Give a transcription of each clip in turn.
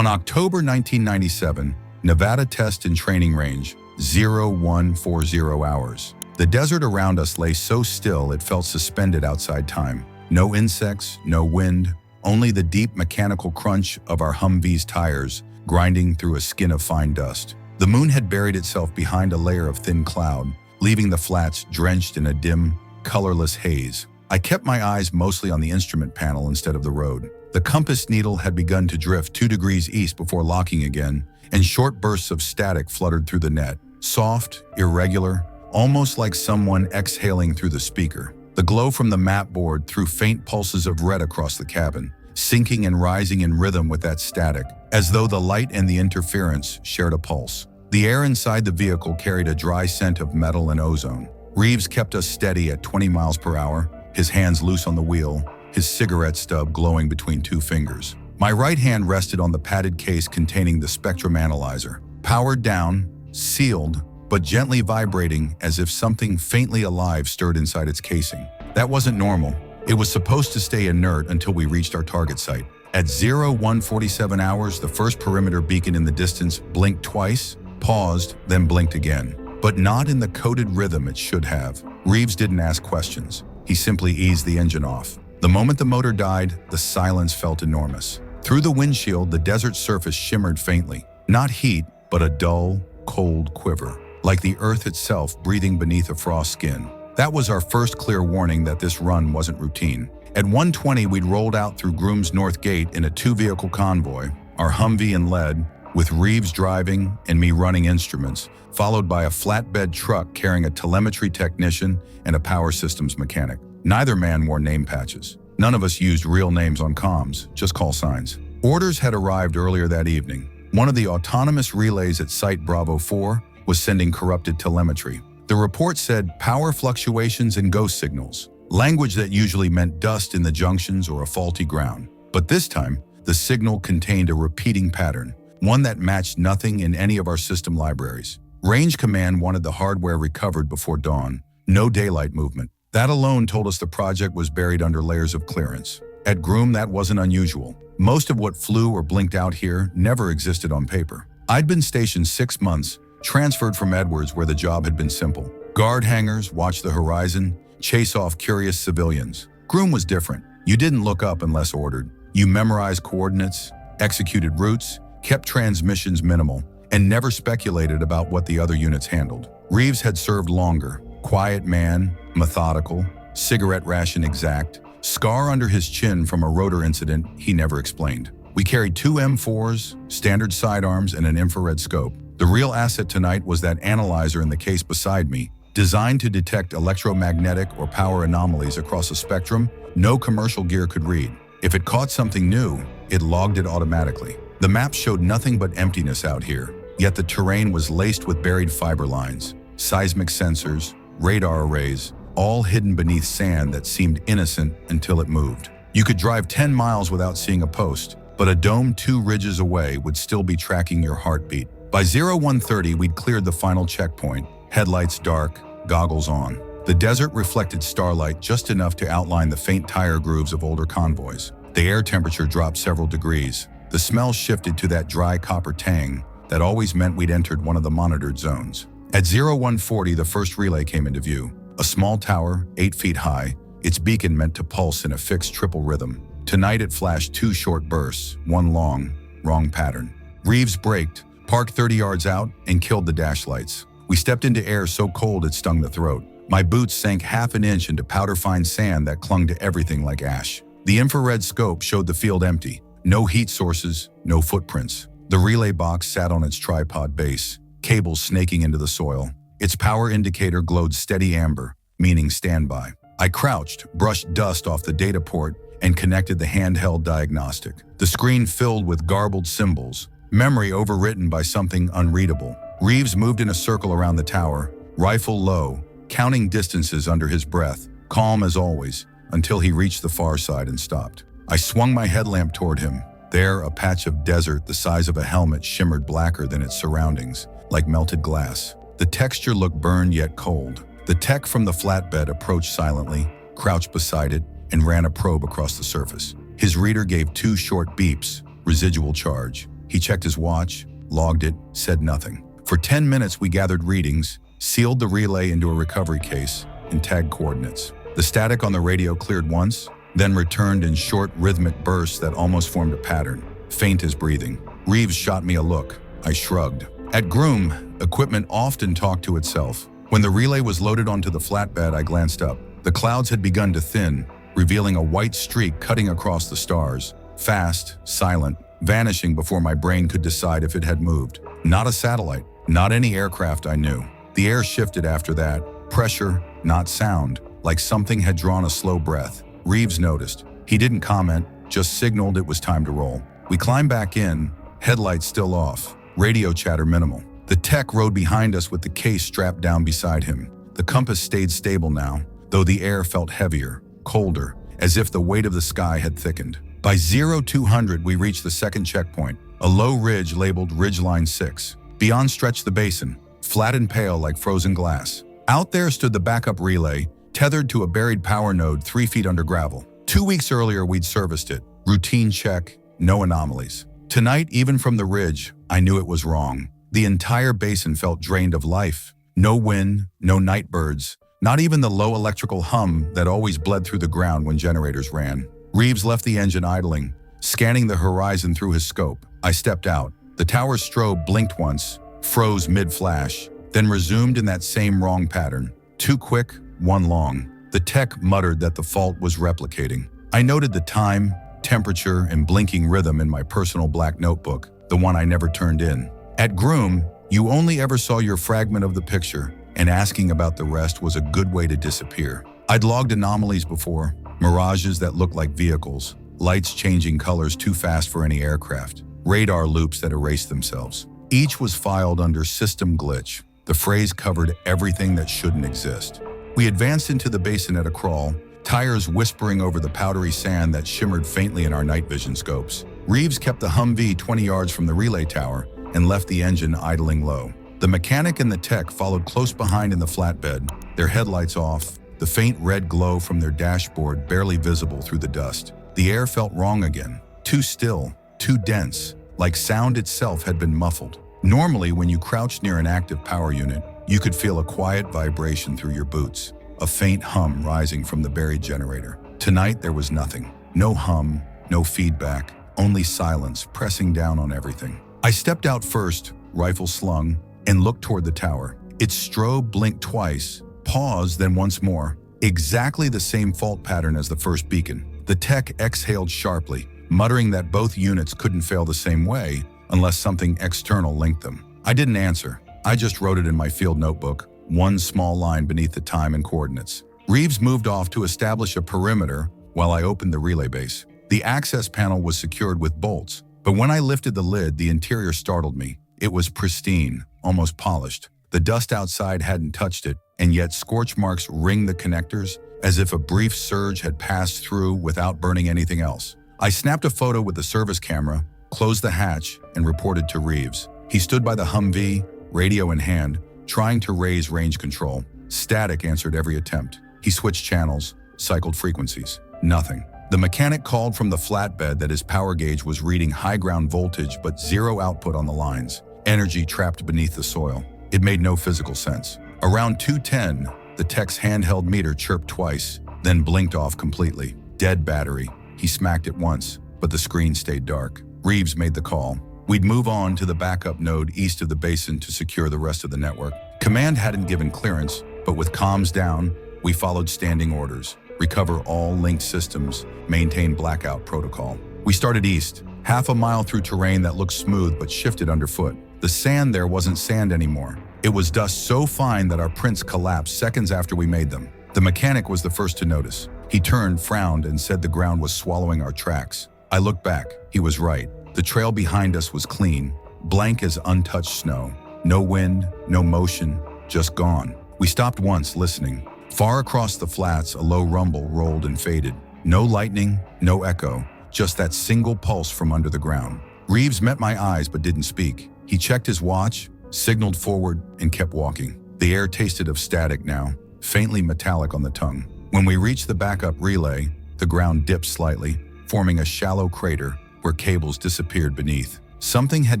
On October 1997, Nevada Test and Training Range, 0140 hours. The desert around us lay so still it felt suspended outside time. No insects, no wind, only the deep mechanical crunch of our Humvee's tires grinding through a skin of fine dust. The moon had buried itself behind a layer of thin cloud, leaving the flats drenched in a dim, colorless haze. I kept my eyes mostly on the instrument panel instead of the road. The compass needle had begun to drift 2 degrees east before locking again, and short bursts of static fluttered through the net. Soft, irregular, almost like someone exhaling through the speaker. The glow from the map board threw faint pulses of red across the cabin, sinking and rising in rhythm with that static, as though the light and the interference shared a pulse. The air inside the vehicle carried a dry scent of metal and ozone. Reeves kept us steady at 20 miles per hour, his hands loose on the wheel, his cigarette stub glowing between 2 fingers. My right hand rested on the padded case containing the spectrum analyzer, powered down, sealed, but gently vibrating as if something faintly alive stirred inside its casing. That wasn't normal. It was supposed to stay inert until we reached our target site. At 0147 hours, the first perimeter beacon in the distance blinked twice, paused, then blinked again. But not in the coded rhythm it should have. Reeves didn't ask questions. He simply eased the engine off. The moment the motor died, the silence felt enormous. Through the windshield, the desert surface shimmered faintly. Not heat, but a dull, cold quiver, like the earth itself breathing beneath a frost skin. That was our first clear warning that this run wasn't routine. At 1:20, we'd rolled out through Groom's North Gate in a 2-vehicle convoy, our Humvee in lead, with Reeves driving and me running instruments, followed by a flatbed truck carrying a telemetry technician and a power systems mechanic. Neither man wore name patches. None of us used real names on comms, just call signs. Orders had arrived earlier that evening. One of the autonomous relays at Site Bravo 4 was sending corrupted telemetry. The report said power fluctuations and ghost signals, language that usually meant dust in the junctions or a faulty ground. But this time, the signal contained a repeating pattern, one that matched nothing in any of our system libraries. Range Command wanted the hardware recovered before dawn. No daylight movement. That alone told us the project was buried under layers of clearance. At Groom, that wasn't unusual. Most of what flew or blinked out here never existed on paper. I'd been stationed 6 months, transferred from Edwards where the job had been simple. Guard hangars, watch the horizon, chase off curious civilians. Groom was different. You didn't look up unless ordered. You memorized coordinates, executed routes, kept transmissions minimal, and never speculated about what the other units handled. Reeves had served longer. Quiet man, methodical, cigarette ration exact, scar under his chin from a rotor incident he never explained. We carried 2 M4s, standard sidearms, and an infrared scope. The real asset tonight was that analyzer in the case beside me, designed to detect electromagnetic or power anomalies across a spectrum no commercial gear could read. If it caught something new, it logged it automatically. The map showed nothing but emptiness out here, yet the terrain was laced with buried fiber lines, seismic sensors, radar arrays, all hidden beneath sand that seemed innocent until it moved. You could drive 10 miles without seeing a post, but a dome 2 ridges away would still be tracking your heartbeat. By 0130, we'd cleared the final checkpoint, headlights dark, goggles on. The desert reflected starlight just enough to outline the faint tire grooves of older convoys. The air temperature dropped several degrees. The smell shifted to that dry copper tang that always meant we'd entered one of the monitored zones. At 0140, the first relay came into view. A small tower, 8 feet high, its beacon meant to pulse in a fixed triple rhythm. Tonight it flashed 2 short bursts, one long, wrong pattern. Reeves braked, parked 30 yards out, and killed the dash lights. We stepped into air so cold it stung the throat. My boots sank half an inch into powder-fine sand that clung to everything like ash. The infrared scope showed the field empty. No heat sources, no footprints. The relay box sat on its tripod base, cables snaking into the soil. Its power indicator glowed steady amber, meaning standby. I crouched, brushed dust off the data port, and connected the handheld diagnostic. The screen filled with garbled symbols, memory overwritten by something unreadable. Reeves moved in a circle around the tower, rifle low, counting distances under his breath, calm as always, until he reached the far side and stopped. I swung my headlamp toward him. There, a patch of desert the size of a helmet shimmered blacker than its surroundings, like melted glass. The texture looked burned yet cold. The tech from the flatbed approached silently, crouched beside it, and ran a probe across the surface. His reader gave 2 short beeps, residual charge. He checked his watch, logged it, said nothing. For 10 minutes we gathered readings, sealed the relay into a recovery case, and tagged coordinates. The static on the radio cleared once, then returned in short rhythmic bursts that almost formed a pattern, faint as breathing. Reeves shot me a look. I shrugged. At Groom, equipment often talked to itself. When the relay was loaded onto the flatbed, I glanced up. The clouds had begun to thin, revealing a white streak cutting across the stars. Fast, silent, vanishing before my brain could decide if it had moved. Not a satellite, not any aircraft I knew. The air shifted after that. Pressure, not sound, like something had drawn a slow breath. Reeves noticed. He didn't comment, just signaled it was time to roll. We climbed back in, headlights still off, radio chatter minimal. The tech rode behind us with the case strapped down beside him. The compass stayed stable now, though the air felt heavier, colder, as if the weight of the sky had thickened. By 0200 we reached the second checkpoint, a low ridge labeled Ridgeline 6. Beyond stretched the basin, flat and pale like frozen glass. Out there stood the backup relay, tethered to a buried power node 3 feet under gravel. 2 weeks earlier we'd serviced it. Routine check, no anomalies. Tonight, even from the ridge, I knew it was wrong. The entire basin felt drained of life. No wind, no night birds, not even the low electrical hum that always bled through the ground when generators ran. Reeves left the engine idling, scanning the horizon through his scope. I stepped out. The tower's strobe blinked once, froze mid-flash, then resumed in that same wrong pattern. 2 quick, 1 long. The tech muttered that the fault was replicating. I noted the time, temperature, and blinking rhythm in my personal black notebook, the one I never turned in. At Groom, you only ever saw your fragment of the picture, and asking about the rest was a good way to disappear. I'd logged anomalies before, mirages that looked like vehicles, lights changing colors too fast for any aircraft, radar loops that erased themselves. Each was filed under system glitch. The phrase covered everything that shouldn't exist. We advanced into the basin at a crawl, tires whispering over the powdery sand that shimmered faintly in our night vision scopes. Reeves kept the Humvee 20 yards from the relay tower and left the engine idling low. The mechanic and the tech followed close behind in the flatbed, their headlights off, the faint red glow from their dashboard barely visible through the dust. The air felt wrong again, too still, too dense, like sound itself had been muffled. Normally, when you crouched near an active power unit, you could feel a quiet vibration through your boots, a faint hum rising from the buried generator. Tonight, there was nothing. No hum, no feedback, only silence pressing down on everything. I stepped out first, rifle slung, and looked toward the tower. Its strobe blinked twice, paused, then once more. Exactly the same fault pattern as the first beacon. The tech exhaled sharply, muttering that both units couldn't fail the same way unless something external linked them. I didn't answer. I just wrote it in my field notebook, one small line beneath the time and coordinates. Reeves moved off to establish a perimeter while I opened the relay base. The access panel was secured with bolts, but when I lifted the lid, the interior startled me. It was pristine, almost polished. The dust outside hadn't touched it, and yet scorch marks ringed the connectors as if a brief surge had passed through without burning anything else. I snapped a photo with the service camera, closed the hatch, and reported to Reeves. He stood by the Humvee, radio in hand, trying to raise range control. Static answered every attempt. He switched channels, cycled frequencies. Nothing. The mechanic called from the flatbed that his power gauge was reading high ground voltage but zero output on the lines. Energy trapped beneath the soil. It made no physical sense. Around 2:10, the tech's handheld meter chirped twice, then blinked off completely. Dead battery. He smacked it once, but the screen stayed dark. Reeves made the call. We'd move on to the backup node east of the basin to secure the rest of the network. Command hadn't given clearance, but with comms down, we followed standing orders. Recover all linked systems, maintain blackout protocol. We started east, half a mile through terrain that looked smooth but shifted underfoot. The sand there wasn't sand anymore. It was dust so fine that our prints collapsed seconds after we made them. The mechanic was the first to notice. He turned, frowned, and said the ground was swallowing our tracks. I looked back. He was right. The trail behind us was clean, blank as untouched snow. No wind, no motion, just gone. We stopped once, listening. Far across the flats, a low rumble rolled and faded. No lightning, no echo, just that single pulse from under the ground. Reeves met my eyes but didn't speak. He checked his watch, signaled forward, and kept walking. The air tasted of static now, faintly metallic on the tongue. When we reached the backup relay, the ground dipped slightly, forming a shallow crater where cables disappeared beneath. Something had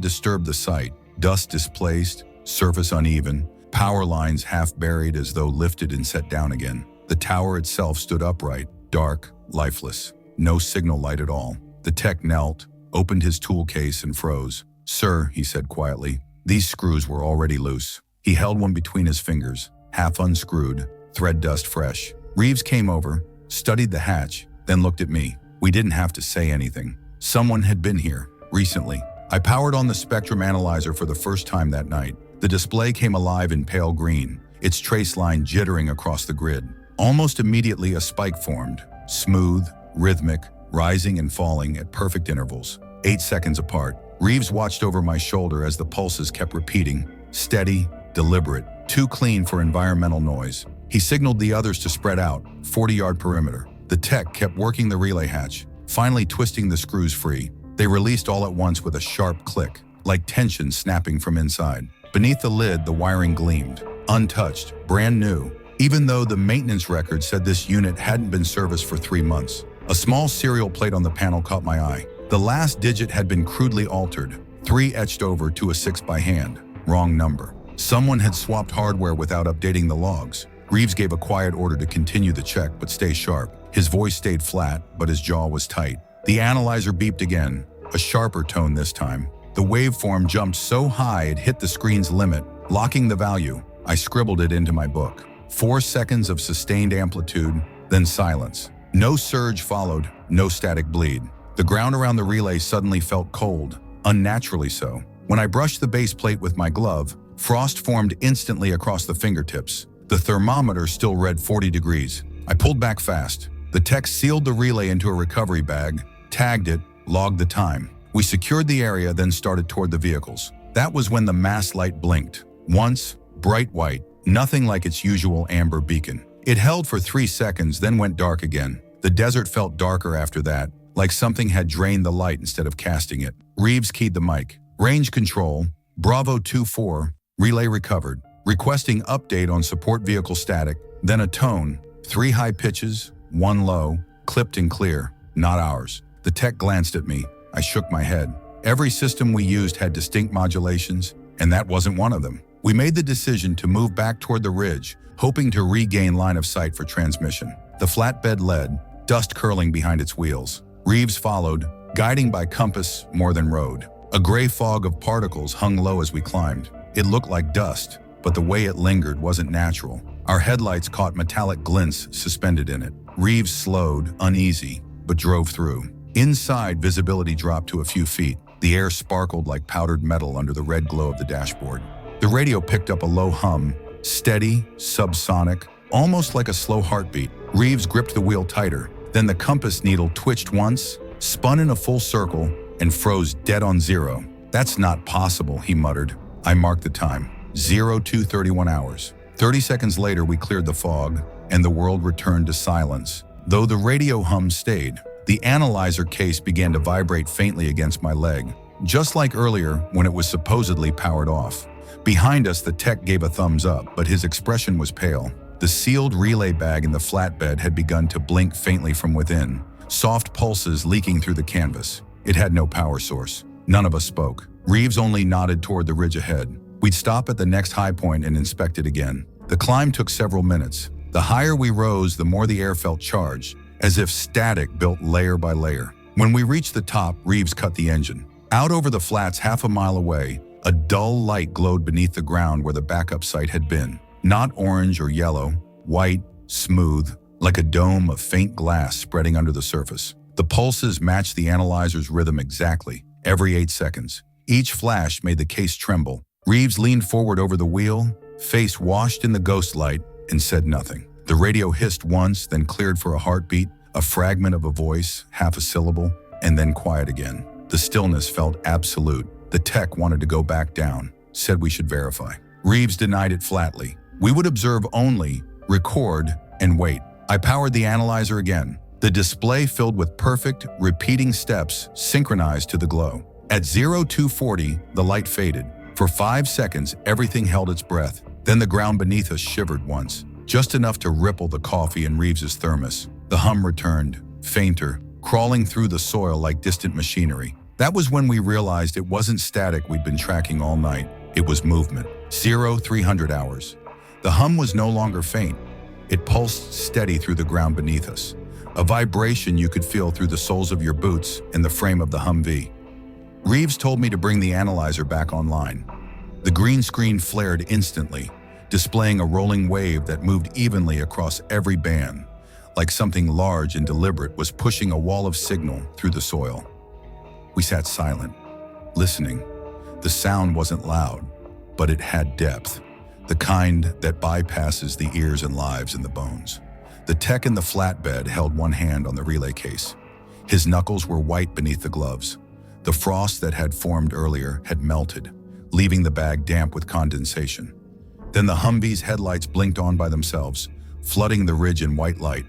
disturbed the site. Dust displaced, surface uneven, power lines half buried as though lifted and set down again. The tower itself stood upright, dark, lifeless. No signal light at all. The tech knelt, opened his tool case and froze. "Sir," he said quietly, "these screws were already loose." He held one between his fingers, half unscrewed, thread dust fresh. Reeves came over, studied the hatch, then looked at me. We didn't have to say anything. Someone had been here, recently. I powered on the spectrum analyzer for the first time that night. The display came alive in pale green, its trace line jittering across the grid. Almost immediately a spike formed, smooth, rhythmic, rising and falling at perfect intervals, 8 seconds apart. Reeves watched over my shoulder as the pulses kept repeating, steady, deliberate, too clean for environmental noise. He signaled the others to spread out, 40-yard perimeter. The tech kept working the relay hatch, finally twisting the screws free. They released all at once with a sharp click, like tension snapping from inside. Beneath the lid, the wiring gleamed, untouched, brand new, even though the maintenance record said this unit hadn't been serviced for 3 months. A small serial plate on the panel caught my eye. The last digit had been crudely altered, 3 etched over to a 6 by hand. Wrong number. Someone had swapped hardware without updating the logs. Reeves gave a quiet order to continue the check but stay sharp. His voice stayed flat, but his jaw was tight. The analyzer beeped again, a sharper tone this time. The waveform jumped so high it hit the screen's limit, locking the value. I scribbled it into my book. 4 seconds of sustained amplitude, then silence. No surge followed, no static bleed. The ground around the relay suddenly felt cold, unnaturally so. When I brushed the base plate with my glove, frost formed instantly across the fingertips. The thermometer still read 40 degrees. I pulled back fast. The tech sealed the relay into a recovery bag, tagged it, logged the time. We secured the area, then started toward the vehicles. That was when the mast light blinked. Once, bright white, nothing like its usual amber beacon. It held for 3 seconds, then went dark again. The desert felt darker after that, like something had drained the light instead of casting it. Reeves keyed the mic. Range control, Bravo 2-4, relay recovered. Requesting update on support vehicle static, then a tone, 3 high pitches, 1 low, clipped and clear, not ours. The tech glanced at me. I shook my head. Every system we used had distinct modulations, and that wasn't one of them. We made the decision to move back toward the ridge, hoping to regain line of sight for transmission. The flatbed led, dust curling behind its wheels. Reeves followed, guiding by compass more than road. A gray fog of particles hung low as we climbed. It looked like dust, but the way it lingered wasn't natural. Our headlights caught metallic glints suspended in it. Reeves slowed, uneasy, but drove through. Inside, visibility dropped to a few feet. The air sparkled like powdered metal under the red glow of the dashboard. The radio picked up a low hum, steady, subsonic, almost like a slow heartbeat. Reeves gripped the wheel tighter. Then the compass needle twitched once, spun in a full circle, and froze dead on 0. "That's not possible," he muttered. I marked the time. 02:31 hours. 30 seconds later, we cleared the fog, and the world returned to silence. Though the radio hum stayed, the analyzer case began to vibrate faintly against my leg, just like earlier when it was supposedly powered off. Behind us, the tech gave a thumbs up, but his expression was pale. The sealed relay bag in the flatbed had begun to blink faintly from within, soft pulses leaking through the canvas. It had no power source. None of us spoke. Reeves only nodded toward the ridge ahead. We'd stop at the next high point and inspect it again. The climb took several minutes. The higher we rose, the more the air felt charged, as if static built layer by layer. When we reached the top, Reeves cut the engine. Out over the flats half a mile away, a dull light glowed beneath the ground where the backup site had been. Not orange or yellow, white, smooth, like a dome of faint glass spreading under the surface. The pulses matched the analyzer's rhythm exactly, every 8 seconds. Each flash made the case tremble. Reeves leaned forward over the wheel, face washed in the ghost light, and said nothing. The radio hissed once, then cleared for a heartbeat, a fragment of a voice, half a syllable, and then quiet again. The stillness felt absolute. The tech wanted to go back down, said we should verify. Reeves denied it flatly. We would observe only, record, and wait. I powered the analyzer again. The display filled with perfect, repeating steps synchronized to the glow. At 0240, the light faded. For 5 seconds, everything held its breath. Then the ground beneath us shivered once, just enough to ripple the coffee in Reeves's thermos. The hum returned, fainter, crawling through the soil like distant machinery. That was when we realized it wasn't static we'd been tracking all night. It was movement. 0300 hours. The hum was no longer faint. It pulsed steady through the ground beneath us. A vibration you could feel through the soles of your boots and the frame of the Humvee. Reeves told me to bring the analyzer back online. The green screen flared instantly, displaying a rolling wave that moved evenly across every band, like something large and deliberate was pushing a wall of signal through the soil. We sat silent, listening. The sound wasn't loud, but it had depth, the kind that bypasses the ears and lives in the bones. The tech in the flatbed held one hand on the relay case. His knuckles were white beneath the gloves. The frost that had formed earlier had melted, leaving the bag damp with condensation. Then the Humvee's headlights blinked on by themselves, flooding the ridge in white light.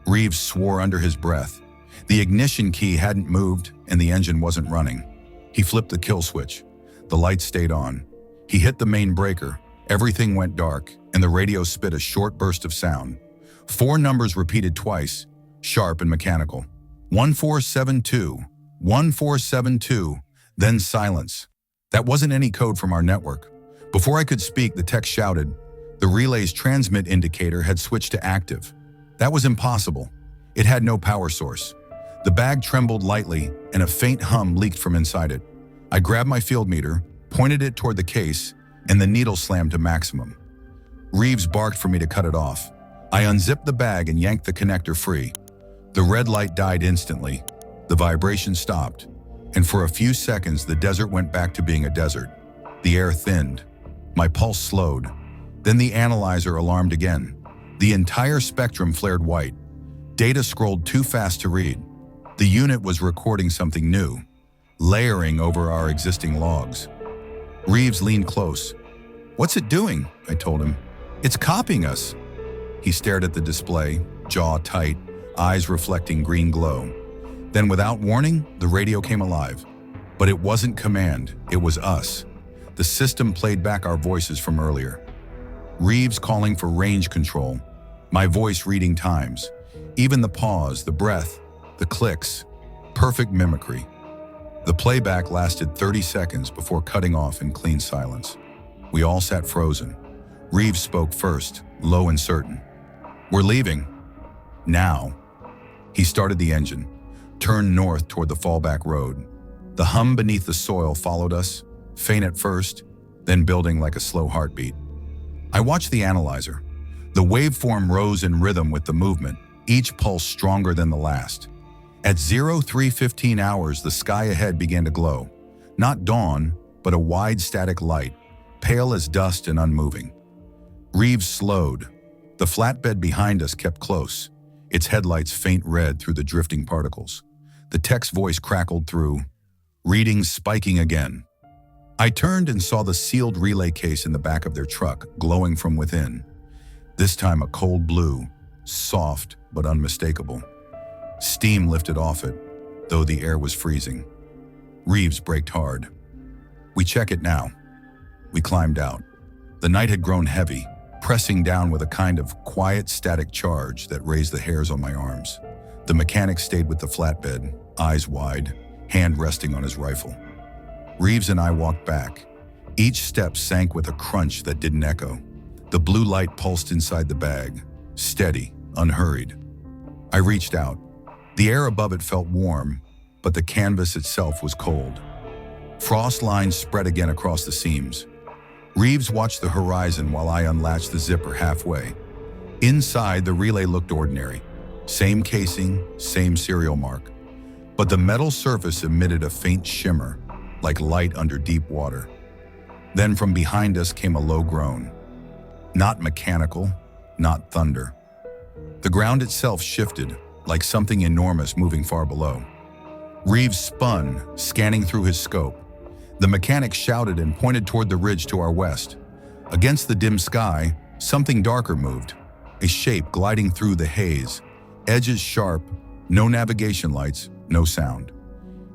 Reeves swore under his breath. The ignition key hadn't moved and the engine wasn't running. He flipped the kill switch. The lights stayed on. He hit the main breaker. Everything went dark, and the radio spit a short burst of sound. 4 numbers repeated twice, sharp and mechanical. 1472, 1472, then silence. That wasn't any code from our network. Before I could speak, the tech shouted. The relay's transmit indicator had switched to active. That was impossible. It had no power source. The bag trembled lightly, and a faint hum leaked from inside it. I grabbed my field meter, pointed it toward the case, and the needle slammed to maximum. Reeves barked for me to cut it off. I unzipped the bag and yanked the connector free. The red light died instantly. The vibration stopped, and for a few seconds the desert went back to being a desert. The air thinned. My pulse slowed. Then the analyzer alarmed again. The entire spectrum flared white. Data scrolled too fast to read. The unit was recording something new, layering over our existing logs. Reeves leaned close. "What's it doing?" I told him. "It's copying us." He stared at the display, jaw tight, eyes reflecting green glow. Then without warning, the radio came alive. But it wasn't command, it was us. The system played back our voices from earlier. Reeves calling for range control, my voice reading times. Even the pause, the breath, the clicks, perfect mimicry. The playback lasted 30 seconds before cutting off in clean silence. We all sat frozen. Reeves spoke first, low and certain. "We're leaving. Now." He started the engine, turned north toward the fallback road. The hum beneath the soil followed us, faint at first, then building like a slow heartbeat. I watched the analyzer. The waveform rose in rhythm with the movement, each pulse stronger than the last. At 0315 hours, the sky ahead began to glow. Not dawn, but a wide static light, pale as dust and unmoving. Reeves slowed. The flatbed behind us kept close, its headlights faint red through the drifting particles. The tech's voice crackled through, readings spiking again. I turned and saw the sealed relay case in the back of their truck, glowing from within. This time a cold blue, soft but unmistakable. Steam lifted off it, though the air was freezing. Reeves braked hard. "We check it now." We climbed out. The night had grown heavy, pressing down with a kind of quiet static charge that raised the hairs on my arms. The mechanic stayed with the flatbed, eyes wide, hand resting on his rifle. Reeves and I walked back. Each step sank with a crunch that didn't echo. The blue light pulsed inside the bag, steady, unhurried. I reached out. The air above it felt warm, but the canvas itself was cold. Frost lines spread again across the seams. Reeves watched the horizon while I unlatched the zipper halfway. Inside, the relay looked ordinary. Same casing, same serial mark. But the metal surface emitted a faint shimmer, like light under deep water. Then from behind us came a low groan. Not mechanical, not thunder. The ground itself shifted, like something enormous moving far below. Reeves spun, scanning through his scope. The mechanic shouted and pointed toward the ridge to our west. Against the dim sky, something darker moved, a shape gliding through the haze, edges sharp, no navigation lights, no sound.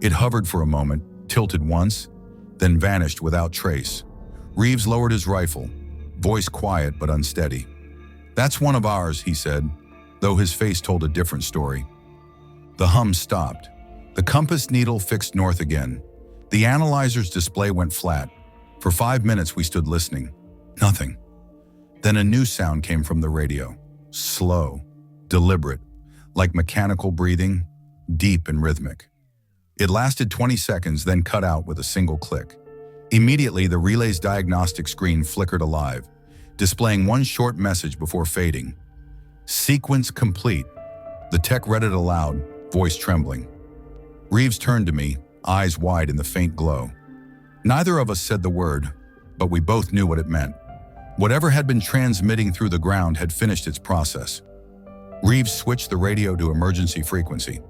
It hovered for a moment, tilted once, then vanished without trace. Reeves lowered his rifle, voice quiet but unsteady. "That's one of ours," he said, though his face told a different story. The hum stopped. The compass needle fixed north again. The analyzer's display went flat. For 5 minutes we stood listening. Nothing. Then a new sound came from the radio. Slow, deliberate, like mechanical breathing, deep and rhythmic. It lasted 20 seconds, then cut out with a single click. Immediately, the relay's diagnostic screen flickered alive, displaying one short message before fading. Sequence complete. The tech read it aloud, voice trembling. Reeves turned to me, eyes wide in the faint glow. Neither of us said the word, but we both knew what it meant. Whatever had been transmitting through the ground had finished its process. Reeves switched the radio to emergency frequency.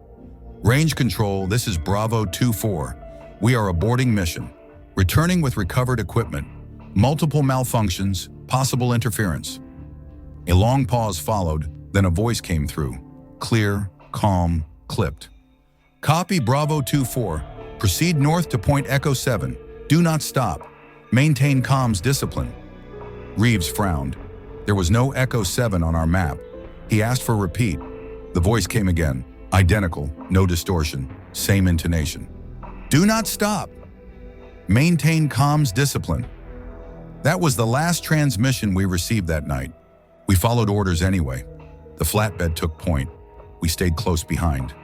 Range control, this is Bravo 2-4. We are aborting mission. Returning with recovered equipment. Multiple malfunctions, possible interference. A long pause followed, then a voice came through. Clear, calm, clipped. Copy Bravo 2-4. Proceed north to point Echo 7. Do not stop. Maintain comms discipline. Reeves frowned. There was no Echo 7 on our map. He asked for repeat. The voice came again. Identical, no distortion, same intonation. Do not stop. Maintain comms discipline. That was the last transmission we received that night. We followed orders anyway. The flatbed took point. We stayed close behind.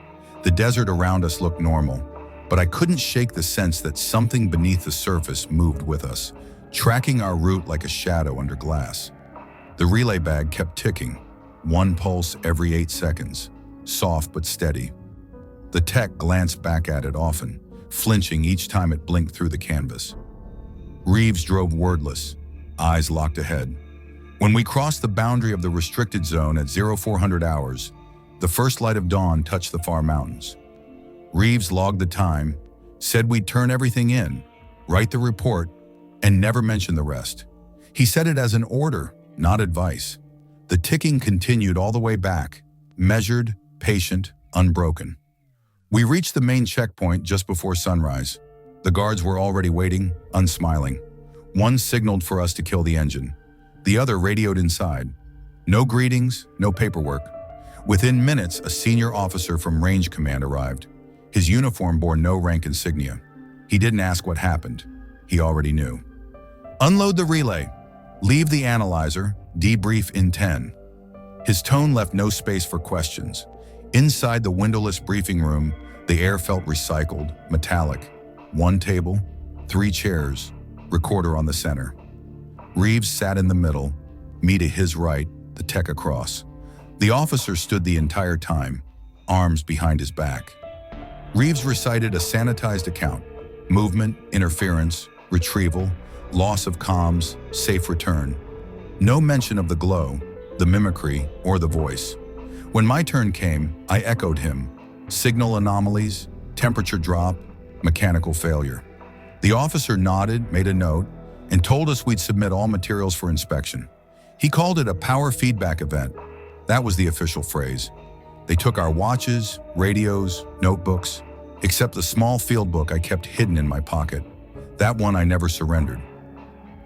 The desert around us looked normal, but I couldn't shake the sense that something beneath the surface moved with us, tracking our route like a shadow under glass. The relay bag kept ticking, one pulse every 8 seconds, soft but steady. The tech glanced back at it often, flinching each time it blinked through the canvas. Reeves drove wordless, eyes locked ahead. When we crossed the boundary of the restricted zone at 0400 hours, the first light of dawn touched the far mountains. Reeves logged the time, said we'd turn everything in, write the report, and never mention the rest. He said it as an order, not advice. The ticking continued all the way back, measured, patient, unbroken. We reached the main checkpoint just before sunrise. The guards were already waiting, unsmiling. One signaled for us to kill the engine. The other radioed inside. No greetings, no paperwork. Within minutes, a senior officer from Range Command arrived. His uniform bore no rank insignia. He didn't ask what happened. He already knew. Unload the relay. Leave the analyzer. Debrief in 10. His tone left no space for questions. Inside the windowless briefing room, the air felt recycled, metallic. One table, 3 chairs, recorder on the center. Reeves sat in the middle, me to his right, the tech across. The officer stood the entire time, arms behind his back. Reeves recited a sanitized account: movement, interference, retrieval, loss of comms, safe return. No mention of the glow, the mimicry, or the voice. When my turn came, I echoed him. Signal anomalies, temperature drop, mechanical failure. The officer nodded, made a note, and told us we'd submit all materials for inspection. He called it a power feedback event. That was the official phrase. They took our watches, radios, notebooks, except the small field book I kept hidden in my pocket. That one I never surrendered.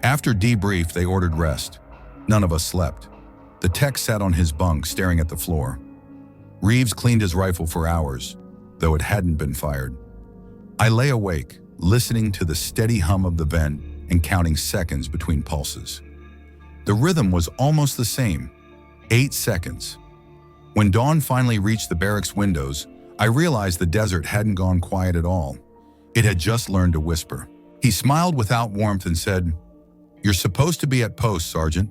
After debrief, they ordered rest. None of us slept. The tech sat on his bunk, staring at the floor. Reeves cleaned his rifle for hours, though it hadn't been fired. I lay awake, listening to the steady hum of the vent and counting seconds between pulses. The rhythm was almost the same, 8 seconds. When dawn finally reached the barracks windows, I realized the desert hadn't gone quiet at all. It had just learned to whisper. He smiled without warmth and said, "You're supposed to be at post, Sergeant."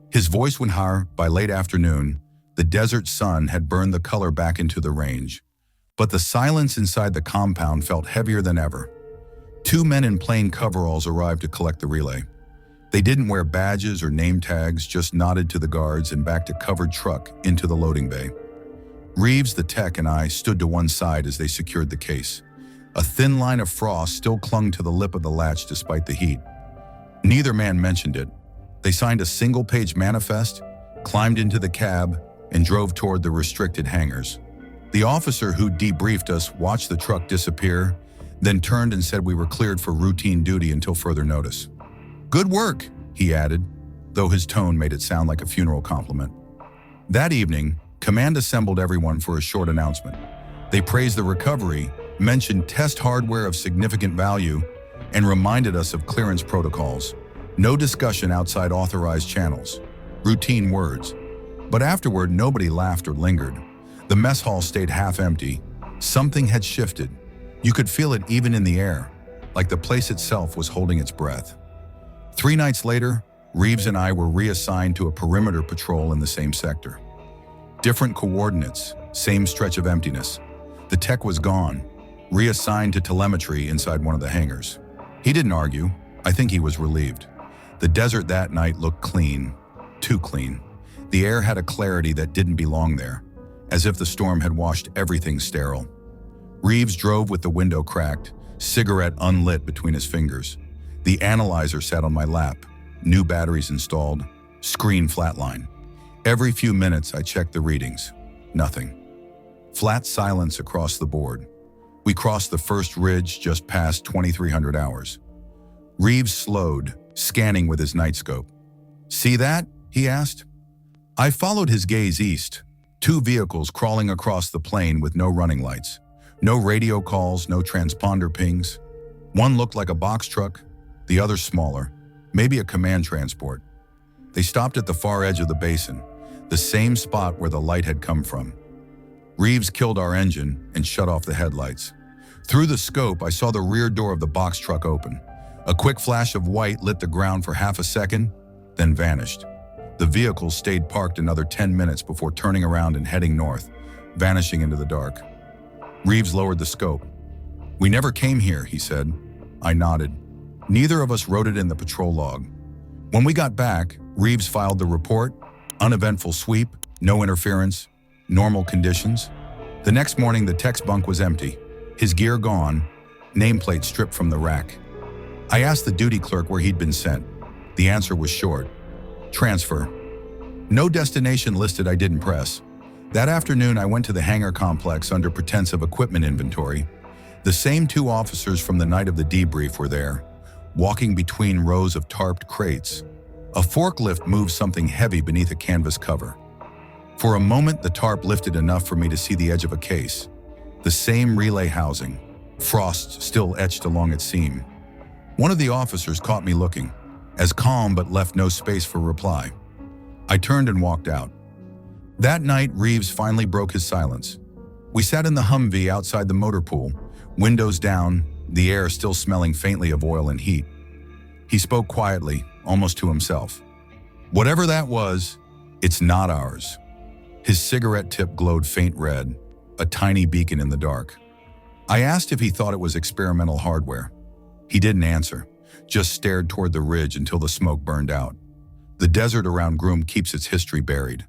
His voice went higher. By late afternoon, the desert sun had burned the color back into the range. But the silence inside the compound felt heavier than ever. 2 men in plain coveralls arrived to collect the relay. They didn't wear badges or name tags, just nodded to the guards and backed a covered truck into the loading bay. Reeves, the tech, and I stood to one side as they secured the case. A thin line of frost still clung to the lip of the latch despite the heat. Neither man mentioned it. They signed a single-page manifest, climbed into the cab, and drove toward the restricted hangars. The officer who debriefed us watched the truck disappear, then turned and said we were cleared for routine duty until further notice. "Good work," he added, though his tone made it sound like a funeral compliment. That evening, command assembled everyone for a short announcement. They praised the recovery, mentioned test hardware of significant value, and reminded us of clearance protocols. No discussion outside authorized channels. Routine words. But afterward, nobody laughed or lingered. The mess hall stayed half empty. Something had shifted. You could feel it even in the air, like the place itself was holding its breath. 3 nights later, Reeves and I were reassigned to a perimeter patrol in the same sector. Different coordinates, same stretch of emptiness. The tech was gone, reassigned to telemetry inside one of the hangars. He didn't argue. I think he was relieved. The desert that night looked clean, too clean. The air had a clarity that didn't belong there, as if the storm had washed everything sterile. Reeves drove with the window cracked, cigarette unlit between his fingers. The analyzer sat on my lap, new batteries installed, screen flatline. Every few minutes I checked the readings. Nothing. Flat silence across the board. We crossed the first ridge just past 2300 hours. Reeves slowed, scanning with his nightscope. "See that?" he asked. I followed his gaze east. 2 vehicles crawling across the plain with no running lights. No radio calls, no transponder pings. One looked like a box truck, the other smaller, maybe a command transport. They stopped at the far edge of the basin, the same spot where the light had come from. Reeves killed our engine and shut off the headlights. Through the scope, I saw the rear door of the box truck open. A quick flash of white lit the ground for half a second, then vanished. The vehicle stayed parked another 10 minutes before turning around and heading north, vanishing into the dark. Reeves lowered the scope. "We never came here," he said. I nodded. Neither of us wrote it in the patrol log. When we got back, Reeves filed the report. Uneventful sweep, no interference, normal conditions. The next morning, the tech's bunk was empty. His gear gone, nameplate stripped from the rack. I asked the duty clerk where he'd been sent. The answer was short. Transfer. No destination listed. I didn't press. That afternoon, I went to the hangar complex under pretense of equipment inventory. The same 2 officers from the night of the debrief were there, walking between rows of tarped crates. A forklift moved something heavy beneath a canvas cover. For a moment, the tarp lifted enough for me to see the edge of a case. The same relay housing, frost still etched along its seam. One of the officers caught me looking, as calm but left no space for reply. I turned and walked out. That night, Reeves finally broke his silence. We sat in the Humvee outside the motor pool, windows down, the air still smelling faintly of oil and heat. He spoke quietly, almost to himself. "Whatever that was, it's not ours." His cigarette tip glowed faint red, a tiny beacon in the dark. I asked if he thought it was experimental hardware. He didn't answer, just stared toward the ridge until the smoke burned out. The desert around Groom keeps its history buried.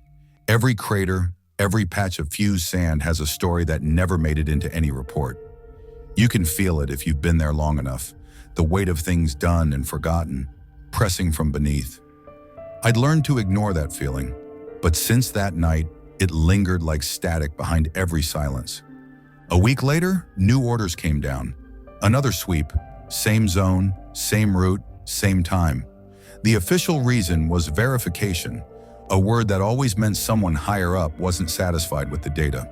Every crater, every patch of fused sand has a story that never made it into any report. You can feel it if you've been there long enough, the weight of things done and forgotten, pressing from beneath. I'd learned to ignore that feeling, but since that night, it lingered like static behind every silence. A week later, new orders came down. Another sweep, same zone, same route, same time. The official reason was verification, a word that always meant someone higher up wasn't satisfied with the data.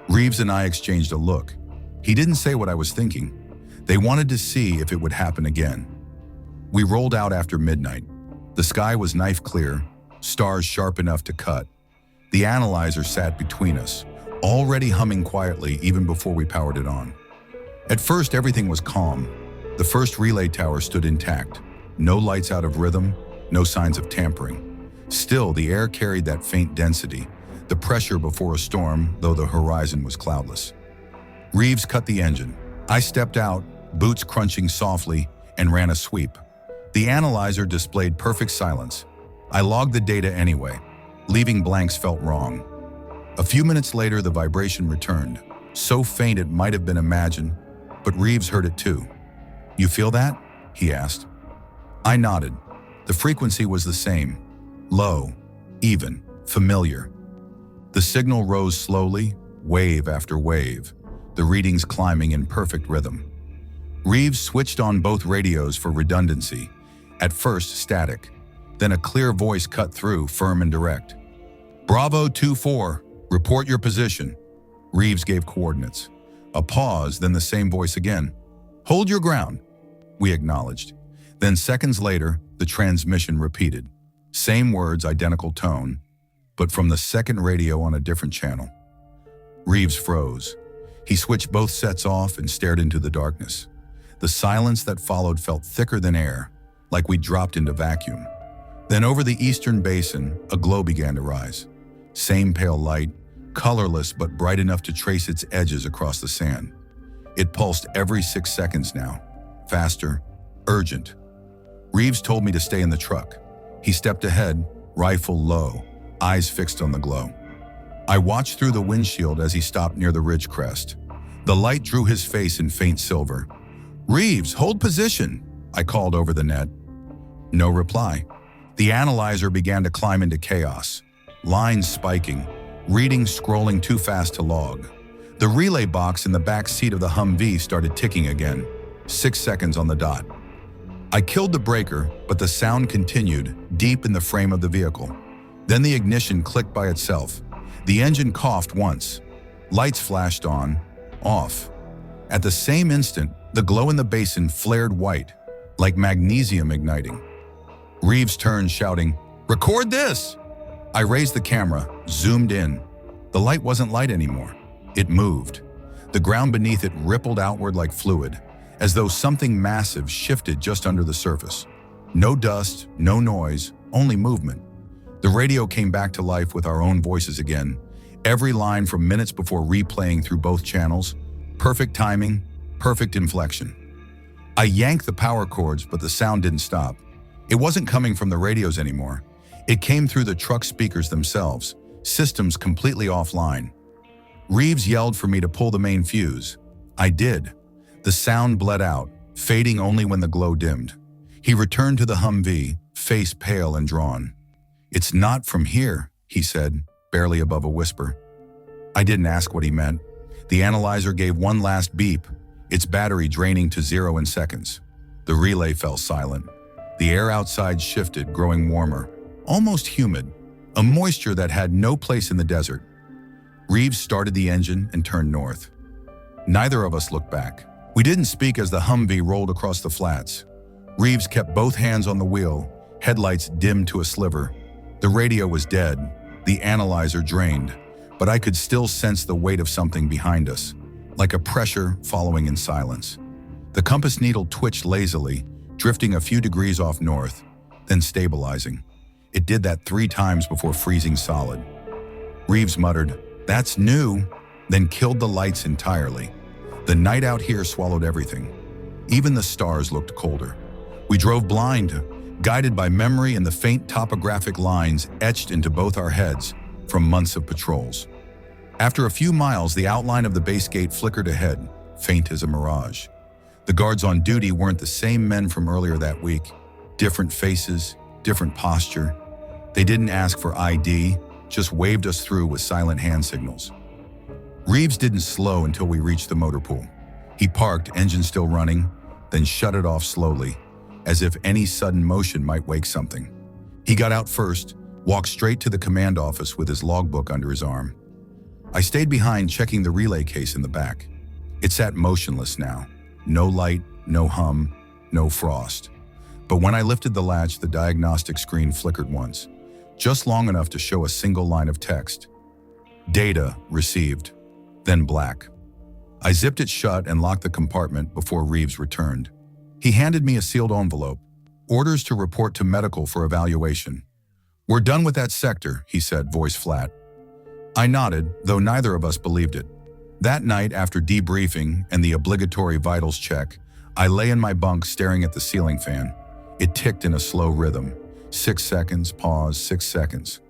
Reeves and I exchanged a look. He didn't say what I was thinking. They wanted to see if it would happen again. We rolled out after midnight. The sky was knife clear, stars sharp enough to cut. The analyzer sat between us, already humming quietly even before we powered it on. At first, everything was calm. The first relay tower stood intact. No lights out of rhythm, no signs of tampering. Still, the air carried that faint density, the pressure before a storm, though the horizon was cloudless. Reeves cut the engine. I stepped out, boots crunching softly, and ran a sweep. The analyzer displayed perfect silence. I logged the data anyway. Leaving blanks felt wrong. A few minutes later, the vibration returned, so faint it might have been imagined, but Reeves heard it too. "You feel that?" he asked. I nodded. The frequency was the same. Low, even, familiar. The signal rose slowly, wave after wave, the readings climbing in perfect rhythm. Reeves switched on both radios for redundancy, at first static. Then a clear voice cut through, firm and direct. "Bravo 2-4, report your position." Reeves gave coordinates. A pause, then the same voice again. "Hold your ground." We acknowledged. Then seconds later, the transmission repeated. Same words, identical tone, but from the second radio on a different channel. Reeves froze. He switched both sets off and stared into the darkness. The silence that followed felt thicker than air, like we'd dropped into vacuum. Then over the eastern basin, a glow began to rise. Same pale light, colorless but bright enough to trace its edges across the sand. It pulsed every 6 seconds now. Faster, urgent. Reeves told me to stay in the truck. He stepped ahead, rifle low, eyes fixed on the glow. I watched through the windshield as he stopped near the ridge crest. The light drew his face in faint silver. "Reeves, hold position," I called over the net. No reply. The analyzer began to climb into chaos. Lines spiking, readings scrolling too fast to log. The relay box in the back seat of the Humvee started ticking again. 6 seconds on the dot. I killed the breaker, but the sound continued, deep in the frame of the vehicle. Then the ignition clicked by itself. The engine coughed once. Lights flashed on, off. At the same instant, the glow in the basin flared white, like magnesium igniting. Reeves turned, shouting, "Record this!" I raised the camera, zoomed in. The light wasn't light anymore. It moved. The ground beneath it rippled outward like fluid, as though something massive shifted just under the surface. No dust, no noise, only movement. The radio came back to life with our own voices again, every line from minutes before replaying through both channels. Perfect timing, perfect inflection. I yanked the power cords, but the sound didn't stop. It wasn't coming from the radios anymore. It came through the truck speakers themselves, systems completely offline. Reeves yelled for me to pull the main fuse. I did. The sound bled out, fading only when the glow dimmed. He returned to the Humvee, face pale and drawn. "It's not from here," he said, barely above a whisper. I didn't ask what he meant. The analyzer gave one last beep, its battery draining to 0 in seconds. The relay fell silent. The air outside shifted, growing warmer, almost humid, a moisture that had no place in the desert. Reeves started the engine and turned north. Neither of us looked back. We didn't speak as the Humvee rolled across the flats. Reeves kept both hands on the wheel, headlights dimmed to a sliver. The radio was dead, the analyzer drained, but I could still sense the weight of something behind us, like a pressure following in silence. The compass needle twitched lazily, drifting a few degrees off north, then stabilizing. It did that 3 times before freezing solid. Reeves muttered, "That's new," then killed the lights entirely. The night out here swallowed everything. Even the stars looked colder. We drove blind, guided by memory and the faint topographic lines etched into both our heads from months of patrols. After a few miles, the outline of the base gate flickered ahead, faint as a mirage. The guards on duty weren't the same men from earlier that week. Different faces, different posture. They didn't ask for ID, just waved us through with silent hand signals. Reeves didn't slow until we reached the motor pool. He parked, engine still running, then shut it off slowly, as if any sudden motion might wake something. He got out first, walked straight to the command office with his logbook under his arm. I stayed behind, checking the relay case in the back. It sat motionless now. No light, no hum, no frost. But when I lifted the latch, the diagnostic screen flickered once, just long enough to show a single line of text. Data received, then black. I zipped it shut and locked the compartment before Reeves returned. He handed me a sealed envelope, orders to report to medical for evaluation. "We're done with that sector," he said, voice flat. I nodded, though neither of us believed it. That night, after debriefing and the obligatory vitals check, I lay in my bunk staring at the ceiling fan. It ticked in a slow rhythm. 6 seconds, pause, 6 seconds.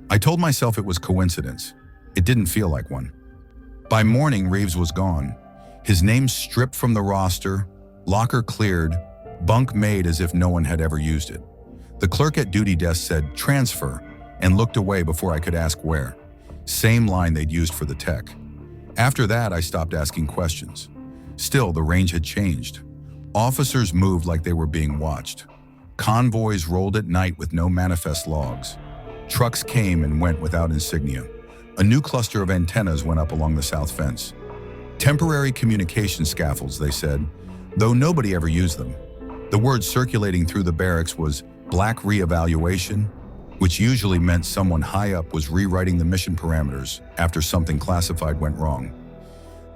I told myself it was coincidence. It didn't feel like one. By morning, Reeves was gone. His name stripped from the roster, locker cleared, bunk made as if no one had ever used it. The clerk at duty desk said, "Transfer," and looked away before I could ask where. Same line they'd used for the tech. After that, I stopped asking questions. Still, the range had changed. Officers moved like they were being watched. Convoys rolled at night with no manifest logs. Trucks came and went without insignia. A new cluster of antennas went up along the south fence. Temporary communication scaffolds, they said, though nobody ever used them. The word circulating through the barracks was black reevaluation, which usually meant someone high up was rewriting the mission parameters after something classified went wrong.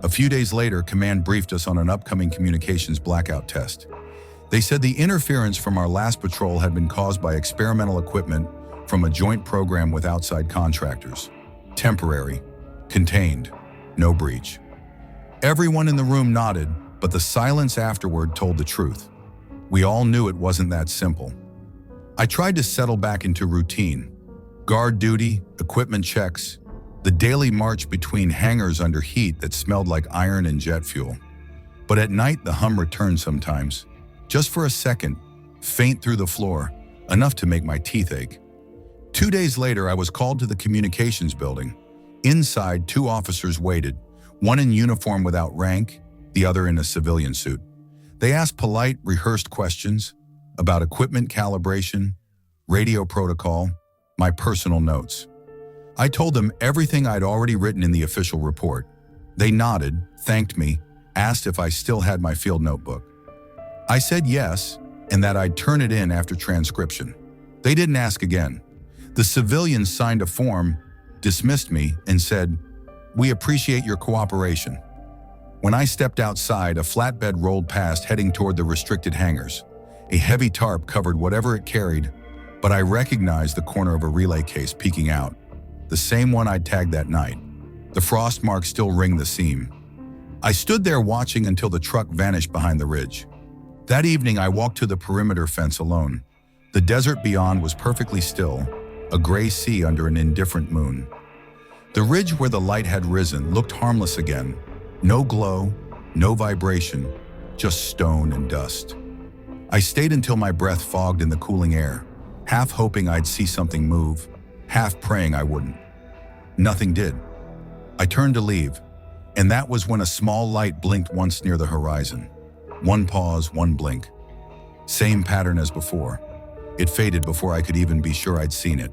A few days later, command briefed us on an upcoming communications blackout test. They said the interference from our last patrol had been caused by experimental equipment from a joint program with outside contractors. Temporary, contained, no breach. Everyone in the room nodded, but the silence afterward told the truth. We all knew it wasn't that simple. I tried to settle back into routine. Guard duty, equipment checks, the daily march between hangars under heat that smelled like iron and jet fuel. But at night, the hum returned sometimes. Just for a second, faint through the floor, enough to make my teeth ache. 2 days later, I was called to the communications building. Inside, 2 officers waited, one in uniform without rank, the other in a civilian suit. They asked polite, rehearsed questions about equipment calibration, radio protocol, my personal notes. I told them everything I'd already written in the official report. They nodded, thanked me, asked if I still had my field notebook. I said yes, and that I'd turn it in after transcription. They didn't ask again. The civilians signed a form, dismissed me, and said, "We appreciate your cooperation." When I stepped outside, a flatbed rolled past heading toward the restricted hangars. A heavy tarp covered whatever it carried, but I recognized the corner of a relay case peeking out, the same one I'd tagged that night. The frost marks still ringed the seam. I stood there watching until the truck vanished behind the ridge. That evening, I walked to the perimeter fence alone. The desert beyond was perfectly still, a gray sea under an indifferent moon. The ridge where the light had risen looked harmless again. No glow, no vibration, just stone and dust. I stayed until my breath fogged in the cooling air, half hoping I'd see something move, half praying I wouldn't. Nothing did. I turned to leave, and that was when a small light blinked once near the horizon. One pause, one blink. Same pattern as before. It faded before I could even be sure I'd seen it.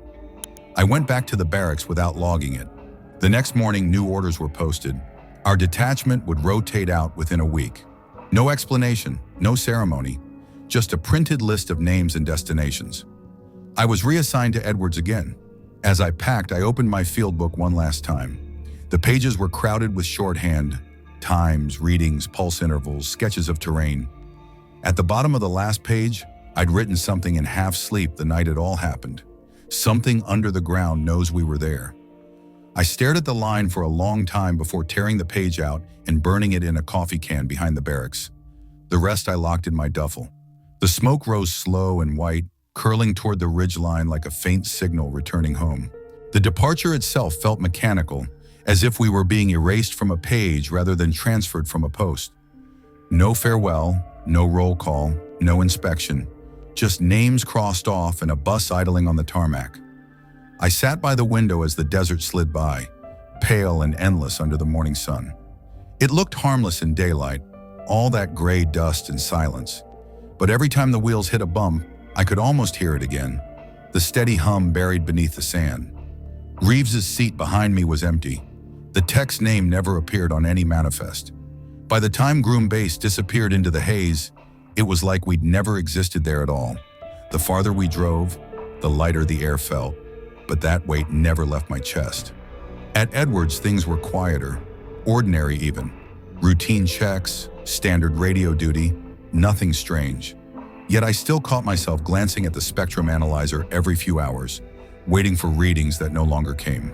I went back to the barracks without logging it. The next morning, new orders were posted. Our detachment would rotate out within a week. No explanation, no ceremony, just a printed list of names and destinations. I was reassigned to Edwards again. As I packed, I opened my field book one last time. The pages were crowded with shorthand, times, readings, pulse intervals, sketches of terrain. At the bottom of the last page, I'd written something in half sleep the night it all happened. Something under the ground knows we were there. I stared at the line for a long time before tearing the page out and burning it in a coffee can behind the barracks. The rest I locked in my duffel. The smoke rose slow and white, curling toward the ridgeline like a faint signal returning home. The departure itself felt mechanical, as if we were being erased from a page rather than transferred from a post. No farewell, no roll call, no inspection, just names crossed off and a bus idling on the tarmac. I sat by the window as the desert slid by, pale and endless under the morning sun. It looked harmless in daylight, all that gray dust and silence. But every time the wheels hit a bump, I could almost hear it again, the steady hum buried beneath the sand. Reeves's seat behind me was empty. The tech's name never appeared on any manifest. By the time Groom Base disappeared into the haze, it was like we'd never existed there at all. The farther we drove, the lighter the air felt, but that weight never left my chest. At Edwards, things were quieter, ordinary even. Routine checks, standard radio duty, nothing strange. Yet I still caught myself glancing at the spectrum analyzer every few hours, waiting for readings that no longer came.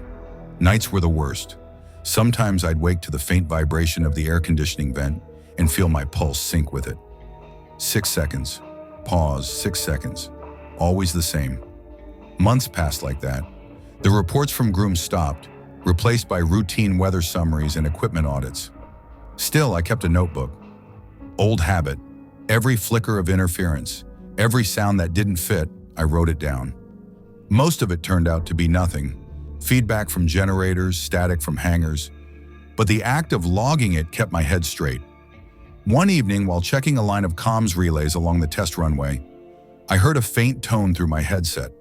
Nights were the worst. Sometimes I'd wake to the faint vibration of the air conditioning vent and feel my pulse sync with it. 6 seconds. Pause, 6 seconds. Always the same. Months passed like that. The reports from Groom stopped, replaced by routine weather summaries and equipment audits. Still, I kept a notebook. Old habit. Every flicker of interference, every sound that didn't fit, I wrote it down. Most of it turned out to be nothing. Feedback from generators, static from hangars. But the act of logging it kept my head straight. One evening, while checking a line of comms relays along the test runway, I heard a faint tone through my headset.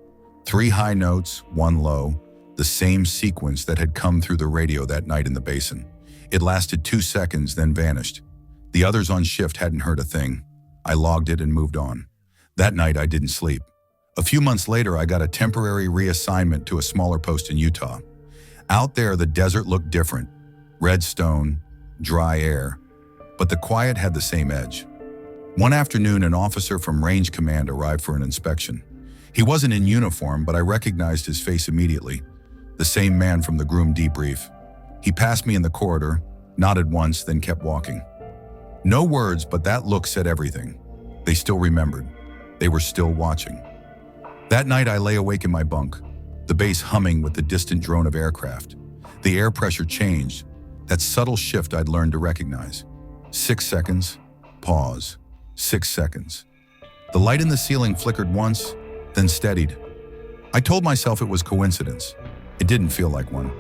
3 high notes, 1 low, the same sequence that had come through the radio that night in the basin. It lasted 2 seconds, then vanished. The others on shift hadn't heard a thing. I logged it and moved on. That night, I didn't sleep. A few months later, I got a temporary reassignment to a smaller post in Utah. Out there, the desert looked different. Red stone, dry air, but the quiet had the same edge. One afternoon, an officer from Range Command arrived for an inspection. He wasn't in uniform, but I recognized his face immediately. The same man from the Groom debrief. He passed me in the corridor, nodded once, then kept walking. No words, but that look said everything. They still remembered. They were still watching. That night, I lay awake in my bunk, the base humming with the distant drone of aircraft. The air pressure changed, that subtle shift I'd learned to recognize. 6 seconds, pause. 6 seconds. The light in the ceiling flickered once, then steadied. I told myself it was coincidence. It didn't feel like one.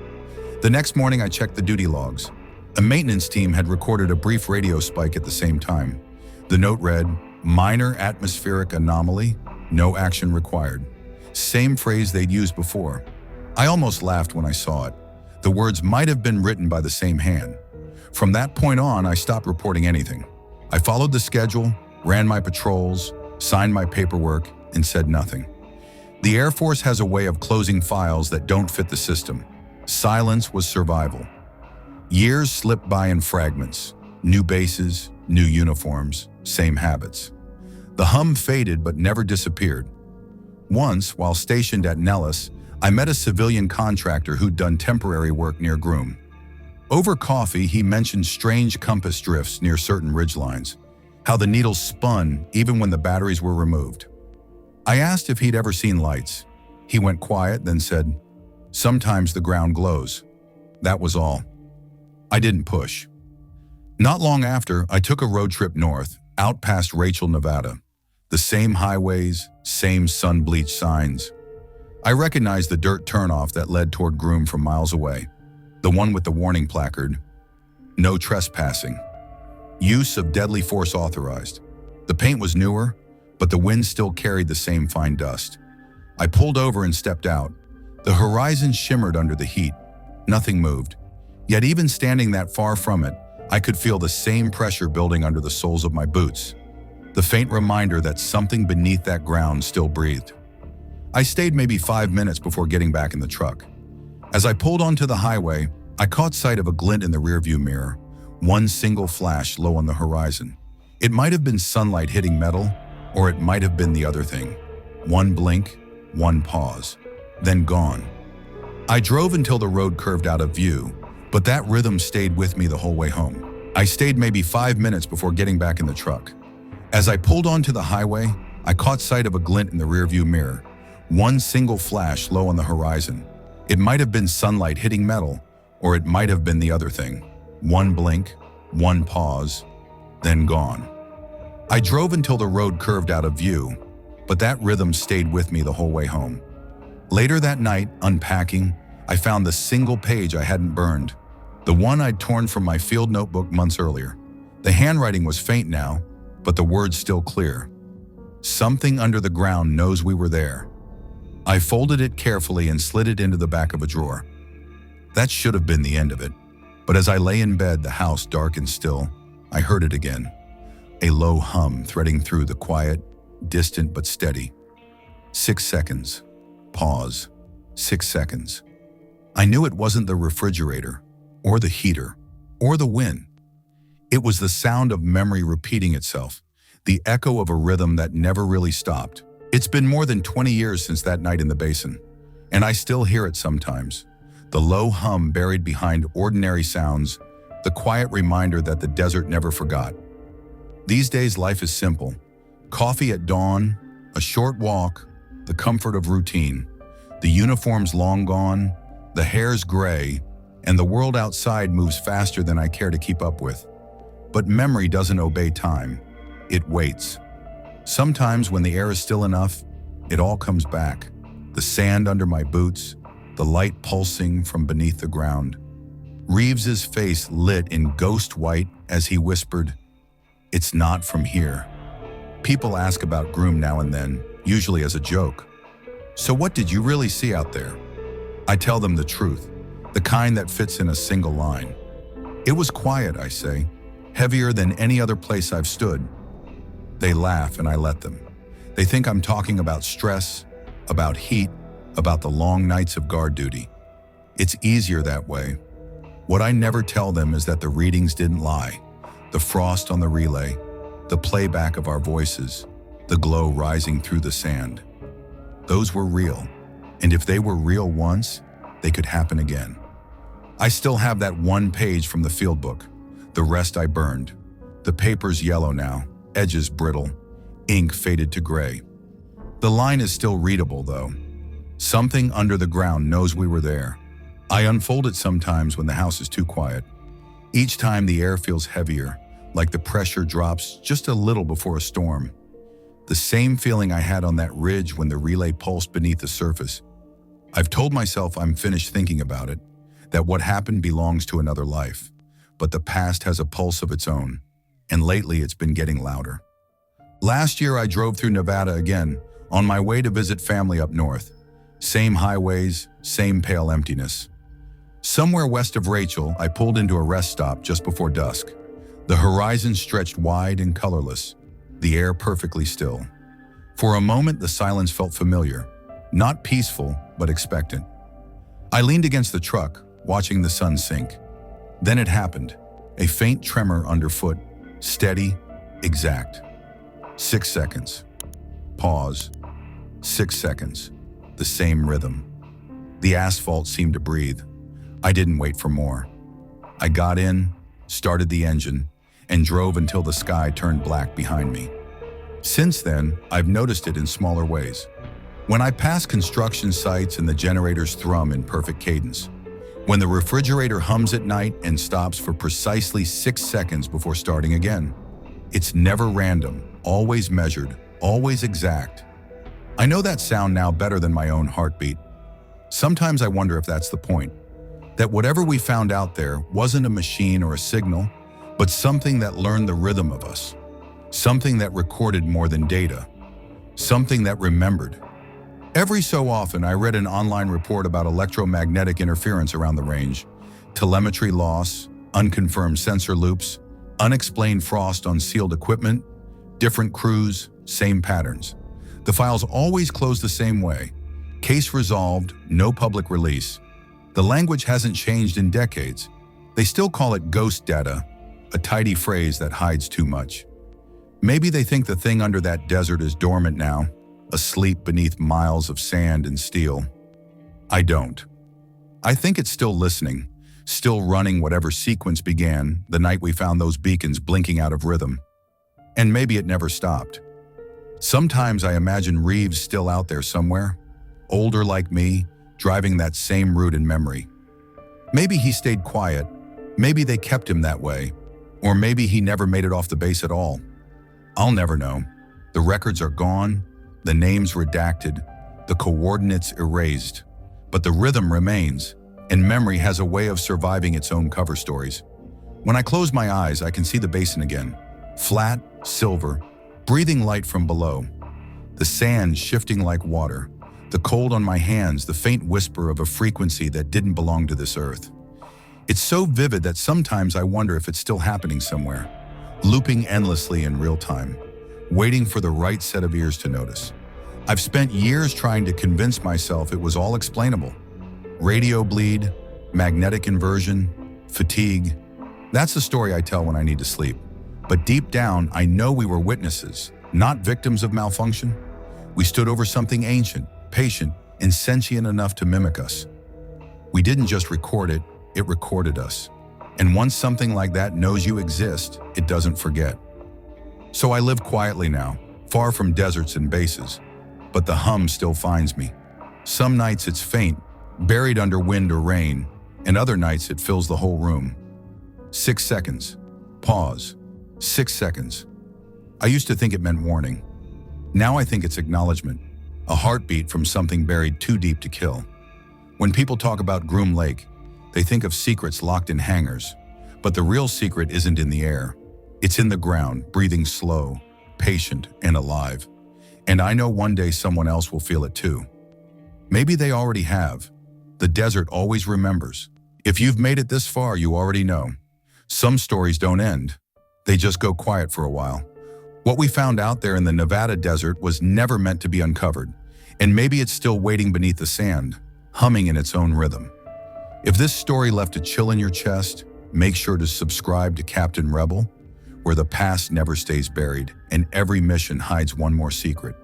The next morning, I checked the duty logs. A maintenance team had recorded a brief radio spike at the same time. The note read, "Minor atmospheric anomaly, no action required." Same phrase they'd used before. I almost laughed when I saw it. The words might have been written by the same hand. From that point on, I stopped reporting anything. I followed the schedule, ran my patrols, signed my paperwork, and said nothing. The Air Force has a way of closing files that don't fit the system. Silence was survival. Years slipped by in fragments. New bases, new uniforms, same habits. The hum faded but never disappeared. Once, while stationed at Nellis, I met a civilian contractor who'd done temporary work near Groom. Over coffee, he mentioned strange compass drifts near certain ridgelines, how the needles spun even when the batteries were removed. I asked if he'd ever seen lights. He went quiet, then said, "Sometimes the ground glows." That was all. I didn't push. Not long after, I took a road trip north, out past Rachel, Nevada. The same highways, same sun-bleached signs. I recognized the dirt turnoff that led toward Groom from miles away. The one with the warning placard, "No trespassing. Use of deadly force authorized." The paint was newer, but the wind still carried the same fine dust. I pulled over and stepped out. The horizon shimmered under the heat. Nothing moved. Yet even standing that far from it, I could feel the same pressure building under the soles of my boots. The faint reminder that something beneath that ground still breathed. I stayed maybe 5 minutes before getting back in the truck. As I pulled onto the highway, I caught sight of a glint in the rearview mirror, one single flash low on the horizon. It might have been sunlight hitting metal, or it might have been the other thing. One blink, one pause, then gone. I drove until the road curved out of view, but that rhythm stayed with me the whole way home. I stayed maybe 5 minutes before getting back in the truck. As I pulled onto the highway, I caught sight of a glint in the rearview mirror, one single flash low on the horizon. It might have been sunlight hitting metal, or it might have been the other thing. One blink, one pause, then gone. I drove until the road curved out of view, but that rhythm stayed with me the whole way home. Later that night, unpacking, I found the single page I hadn't burned, the one I'd torn from my field notebook months earlier. The handwriting was faint now, but the words still clear. "Something under the ground knows we were there." I folded it carefully and slid it into the back of a drawer. That should have been the end of it, but as I lay in bed, the house dark and still, I heard it again. A low hum threading through the quiet, distant but steady. 6 seconds. Pause. 6 seconds. I knew it wasn't the refrigerator, or the heater, or the wind. It was the sound of memory repeating itself, the echo of a rhythm that never really stopped. It's been more than 20 years since that night in the basin, and I still hear it sometimes. The low hum buried behind ordinary sounds, the quiet reminder that the desert never forgot. These days, life is simple. Coffee at dawn, a short walk, the comfort of routine. The uniform's long gone, the hair's gray, and the world outside moves faster than I care to keep up with. But memory doesn't obey time. It waits. Sometimes when the air is still enough, it all comes back. The sand under my boots, the light pulsing from beneath the ground. Reeves's face lit in ghost white as he whispered, "It's not from here." People ask about Groom now and then, usually as a joke. "So what did you really see out there?" I tell them the truth, the kind that fits in a single line. It was quiet, I say, heavier than any other place I've stood. They laugh and I let them. They think I'm talking about stress, about heat, about the long nights of guard duty. It's easier that way. What I never tell them is that the readings didn't lie. The frost on the relay, the playback of our voices, the glow rising through the sand. Those were real, and if they were real once, they could happen again. I still have that one page from the field book. The rest I burned. The paper's yellow now, edges brittle, ink faded to gray. The line is still readable, though. Something under the ground knows we were there. I unfold it sometimes when the house is too quiet. Each time the air feels heavier, like the pressure drops just a little before a storm. The same feeling I had on that ridge when the relay pulsed beneath the surface. I've told myself I'm finished thinking about it, that what happened belongs to another life, but the past has a pulse of its own, and lately it's been getting louder. Last year I drove through Nevada again, on my way to visit family up north. Same highways, same pale emptiness. Somewhere west of Rachel, I pulled into a rest stop just before dusk. The horizon stretched wide and colorless, the air perfectly still. For a moment, the silence felt familiar, not peaceful, but expectant. I leaned against the truck, watching the sun sink. Then it happened, a faint tremor underfoot, steady, exact. 6 seconds. Pause. 6 seconds. The same rhythm. The asphalt seemed to breathe. I didn't wait for more. I got in, started the engine, and drove until the sky turned black behind me. Since then, I've noticed it in smaller ways. When I pass construction sites and the generators thrum in perfect cadence. When the refrigerator hums at night and stops for precisely 6 seconds before starting again. It's never random, always measured, always exact. I know that sound now better than my own heartbeat. Sometimes I wonder if that's the point. That whatever we found out there wasn't a machine or a signal, but something that learned the rhythm of us. Something that recorded more than data. Something that remembered. Every so often, I read an online report about electromagnetic interference around the range, telemetry loss, unconfirmed sensor loops, unexplained frost on sealed equipment, different crews, same patterns. The files always close the same way. Case resolved, no public release. The language hasn't changed in decades. They still call it ghost data, a tidy phrase that hides too much. Maybe they think the thing under that desert is dormant now, asleep beneath miles of sand and steel. I don't. I think it's still listening, still running whatever sequence began the night we found those beacons blinking out of rhythm. And maybe it never stopped. Sometimes I imagine Reeves still out there somewhere, older like me, driving that same route in memory. Maybe he stayed quiet, maybe they kept him that way, or maybe he never made it off the base at all. I'll never know. The records are gone, the names redacted, the coordinates erased, but the rhythm remains, and memory has a way of surviving its own cover stories. When I close my eyes, I can see the basin again, flat, silver, breathing light from below, the sand shifting like water, the cold on my hands, the faint whisper of a frequency that didn't belong to this earth. It's so vivid that sometimes I wonder if it's still happening somewhere, looping endlessly in real time, waiting for the right set of ears to notice. I've spent years trying to convince myself it was all explainable. Radio bleed, magnetic inversion, fatigue. That's the story I tell when I need to sleep. But deep down, I know we were witnesses, not victims of malfunction. We stood over something ancient, patient, and sentient enough to mimic us. We didn't just record it, it recorded us. And once something like that knows you exist, it doesn't forget. So I live quietly now, far from deserts and bases, but the hum still finds me. Some nights it's faint, buried under wind or rain, and other nights it fills the whole room. 6 seconds. Pause. 6 seconds. I used to think it meant warning. Now I think it's acknowledgement, a heartbeat from something buried too deep to kill. When people talk about Groom Lake, they think of secrets locked in hangars, but the real secret isn't in the air. It's in the ground, breathing slow, patient, and alive. And I know one day someone else will feel it too. Maybe they already have. The desert always remembers. If you've made it this far, you already know. Some stories don't end. They just go quiet for a while. What we found out there in the Nevada desert was never meant to be uncovered, and maybe it's still waiting beneath the sand, humming in its own rhythm. If this story left a chill in your chest, make sure to subscribe to Captain Rebel, where the past never stays buried and every mission hides one more secret.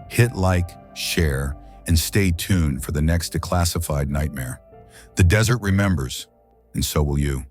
Hit like, share, and stay tuned for the next declassified nightmare. The desert remembers, and so will you.